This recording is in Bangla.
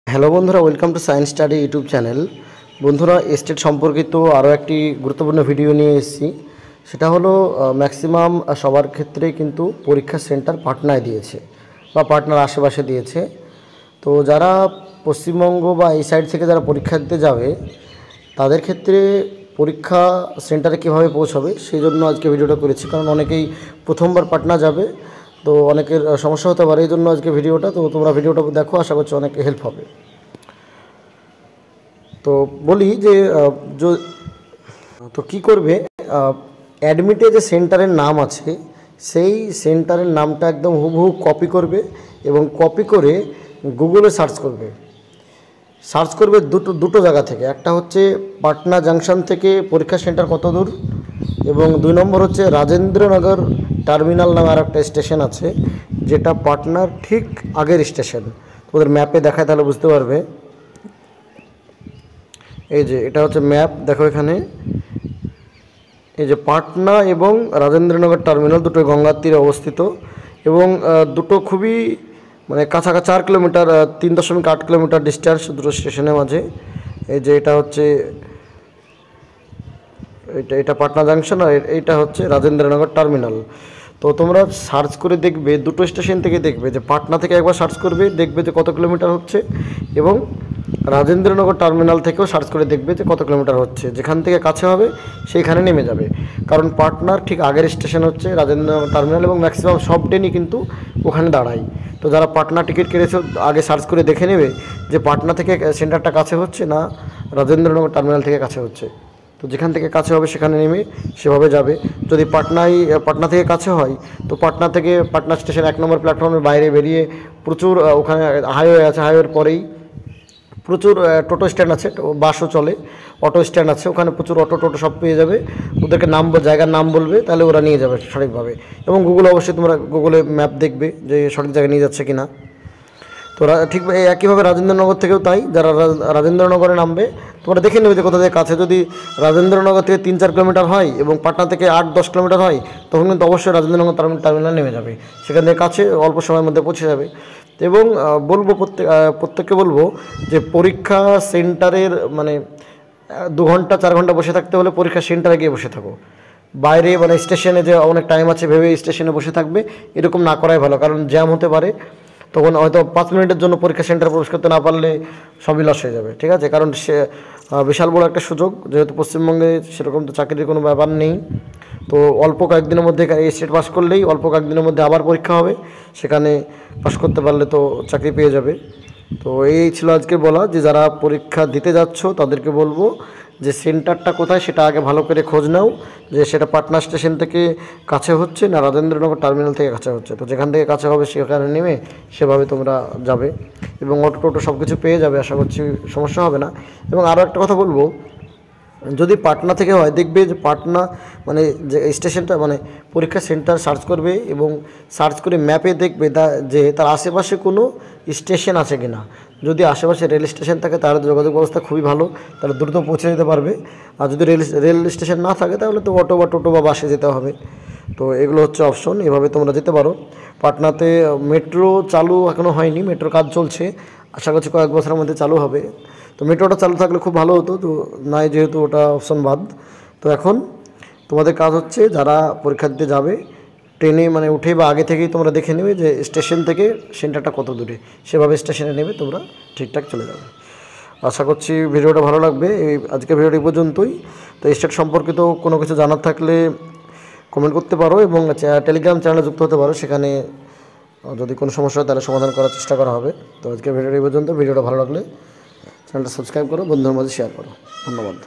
হ্যালো বন্ধুরা, welcome to science study YouTube channel. বন্ধুরা, স্টেট সম্পর্কিত আরও একটি গুরুত্বপূর্ণ ভিডিও নিয়ে এসেছি। সেটা হলো ম্যাক্সিমাম সবার ক্ষেত্রে কিন্তু পরীক্ষা সেন্টার পাটনায় দিয়েছে বা পাটনার আশেপাশে দিয়েছে। তো যারা পশ্চিমবঙ্গ বা এই সাইড থেকে যারা পরীক্ষা দিতে যাবে তাদের ক্ষেত্রে পরীক্ষা সেন্টারে কীভাবে পৌঁছাবে সেই জন্য আজকে ভিডিওটা করেছি। কারণ অনেকেই প্রথমবার পাটনা যাবে, তো অনেকের সমস্যা হতে পারে, এই জন্য আজকে ভিডিওটা। তো তোমরা ভিডিওটা দেখো, আশা করছি অনেক হেল্প হবে। তো বলি যে তো কী করবে, অ্যাডমিটে যে সেন্টারের নাম আছে সেই সেন্টারের নামটা একদম হুবহু কপি করবে এবং কপি করে গুগলে সার্চ করবে দুটো জায়গা থেকে। একটা হচ্ছে পাটনা জাংশন থেকে পরীক্ষা সেন্টার কত দূর, এবং 2 নম্বর হচ্ছে রাজেন্দ্রনগর টার্মিনাল নামে আর একটা স্টেশন আছে, যেটা পাটনার ঠিক আগের স্টেশন। তোমাদের ম্যাপে দেখায় তাহলে বুঝতে পারবে। এই যে এটা হচ্ছে ম্যাপ, দেখো এখানে এই যে পাটনা এবং রাজেন্দ্রনগর টার্মিনাল দুটোই গঙ্গার তীরে অবস্থিত, এবং দুটো খুবই কাছাকাছি 4 কিলোমিটার 3.8 কিলোমিটার ডিস্টেন্স দুটো স্টেশনের মাঝে। এই যে এটা হচ্ছে এটা পাটনা জাংশন, আর এইটা হচ্ছে রাজেন্দ্রনগর টার্মিনাল। তো তোমরা সার্চ করে দেখবে, দুটো স্টেশন থেকে দেখবে যে পাটনা থেকে একবার সার্চ করবে, দেখবে যে কত কিলোমিটার হচ্ছে, এবং রাজেন্দ্রনগর টার্মিনাল থেকেও সার্চ করে দেখবে যে কত কিলোমিটার হচ্ছে। যেখান থেকে কাছে হবে সেইখানে নেমে যাবে, কারণ পাটনার ঠিক আগের স্টেশন হচ্ছে রাজেন্দ্রনগর টার্মিনাল, এবং ম্যাক্সিমাম সব ট্রেনই কিন্তু ওখানে দাঁড়ায়। তো যারা পাটনা টিকিট কেটেছে আগে সার্চ করে দেখে নেবে যে পাটনা থেকে সেন্টারটা কাছে হচ্ছে না রাজেন্দ্রনগর টার্মিনাল থেকে কাছে হচ্ছে। তো যেখান থেকে কাছে হবে সেখানে নেমে সেভাবে যাবে। যদি পাটনা থেকে কাছে হয় তো পাটনা থেকে পাটনা স্টেশন 1 নম্বর প্ল্যাটফর্মের বাইরে বেরিয়ে প্রচুর ওখানে হাইওয়ে আছে, হাইওয়ের পরেই প্রচুর টোটো স্ট্যান্ড আছে, বাসও চলে, অটো স্ট্যান্ড আছে, ওখানে প্রচুর অটো টোটো সব পেয়ে যাবে। ওদেরকে জায়গার নাম বলবে, তাহলে ওরা নিয়ে যাবে সঠিকভাবে। এবং গুগলে অবশ্যই তোমরা গুগলে ম্যাপ দেখবে যে সঠিক জায়গায় নিয়ে যাচ্ছে কিনা। তো ঠিক একইভাবে রাজেন্দ্রনগর থেকেও তাই, যারা রাজেন্দ্রনগরে নামবে তোমরা দেখে নেবে যে কোথা থেকে কাছে। যদি রাজেন্দ্রনগর থেকে 3-4 কিলোমিটার হয় এবং পাটনা থেকে 8-10 কিলোমিটার হয়, তখন কিন্তু অবশ্যই রাজেন্দ্রনগর টার্মিনাল নেমে যাবে, সেখান থেকে কাছে অল্প সময়ের মধ্যে পৌঁছে যাবে। এবং বলবো প্রত্যেককে বলবো যে পরীক্ষা সেন্টারের 2 ঘন্টা 4 ঘন্টা বসে থাকতে হলে পরীক্ষা সেন্টারে গিয়ে বসে থাকো। বাইরে স্টেশনে যে অনেক টাইম আছে ভেবে স্টেশনে বসে থাকবে, এরকম না করাই ভালো, কারণ জ্যাম হতে পারে। তখন হয়তো 5 মিনিটের জন্য পরীক্ষা সেন্টারে প্রবেশ করতে না পারলে সবই লস হয়ে যাবে, ঠিক আছে? কারণ সে বিশাল বড় একটা সুযোগ, যেহেতু পশ্চিমবঙ্গে সেরকম তো চাকরির কোনো ব্যাপার নেই। তো অল্প কয়েকদিনের মধ্যে এই স্টেট পাস করলেই অল্প কয়েকদিনের মধ্যে আবার পরীক্ষা হবে, সেখানে পাস করতে পারলে তো চাকরি পেয়ে যাবে। তো এই ছিল আজকে বলা, যে যারা পরীক্ষা দিতে যাচ্ছ তাদেরকে বলবো যে সেন্টারটা কোথায় সেটা আগে ভালো করে খোঁজ নাও, যে সেটা পাটনা স্টেশন থেকে কাছে হচ্ছে না রাজেন্দ্রনগর টার্মিনাল থেকে কাছে হচ্ছে। তো যেখান থেকে কাছে হবে সেখানে নেমে সেভাবে তোমরা যাবে, এবং অটো টোটো সব কিছু পেয়ে যাবে, আশা করছি সমস্যা হবে না। এবং আরও একটা কথা বলবো, যদি পাটনা থেকে হয় দেখবে যে পাটনা যে স্টেশনটা পরীক্ষা সেন্টার সার্চ করবে, এবং সার্চ করে ম্যাপে দেখবে যে তার আশেপাশে কোনো স্টেশন আছে কি না। যদি আশেপাশে রেল স্টেশন থাকে তাহলে যোগাযোগ ব্যবস্থা খুবই ভালো, তাহলে দ্রুত পৌঁছে যেতে পারবে। আর যদি রেল স্টেশন না থাকে তাহলে তো অটো বা টোটো বা বাসে যেতে হবে। তো এগুলো হচ্ছে অপশন, এভাবে তোমরা যেতে পারো। পাটনাতে মেট্রো চালু এখনও হয়নি, মেট্রোর কাজ চলছে, আশা করছি কয়েক বছরের মধ্যে চালু হবে। তো মেট্রোটা চালু থাকলে খুব ভালো হতো, তো নাই, যেহেতু ওটা অপশন বাদ। তো এখন তোমাদের কাজ হচ্ছে যারা পরীক্ষা দিতে যাবে ট্রেনে উঠে বা আগে থেকেই তোমরা দেখে নেবে যে স্টেশন থেকে সেন্টারটা কত দূরে, সেভাবে স্টেশনে নেবে তোমরা ঠিকঠাক চলে যাবে। আশা করছি ভিডিওটা ভালো লাগবে। আজকে ভিডিওটা এই পর্যন্তই। তো স্টেট সম্পর্কিত কোনো কিছু জানার থাকলে কমেন্ট করতে পারো, এবং টেলিগ্রাম চ্যানেলে যুক্ত হতে পারো, সেখানে যদি কোনো সমস্যা হয় তাহলে সমাধান করার চেষ্টা করা হবে। তো আজকে ভিডিওটা এই পর্যন্ত। ভিডিওটা ভালো লাগলে চ্যানেলটা সাবস্ক্রাইব করো, বন্ধুদের মাঝে শেয়ার করো। ধন্যবাদ।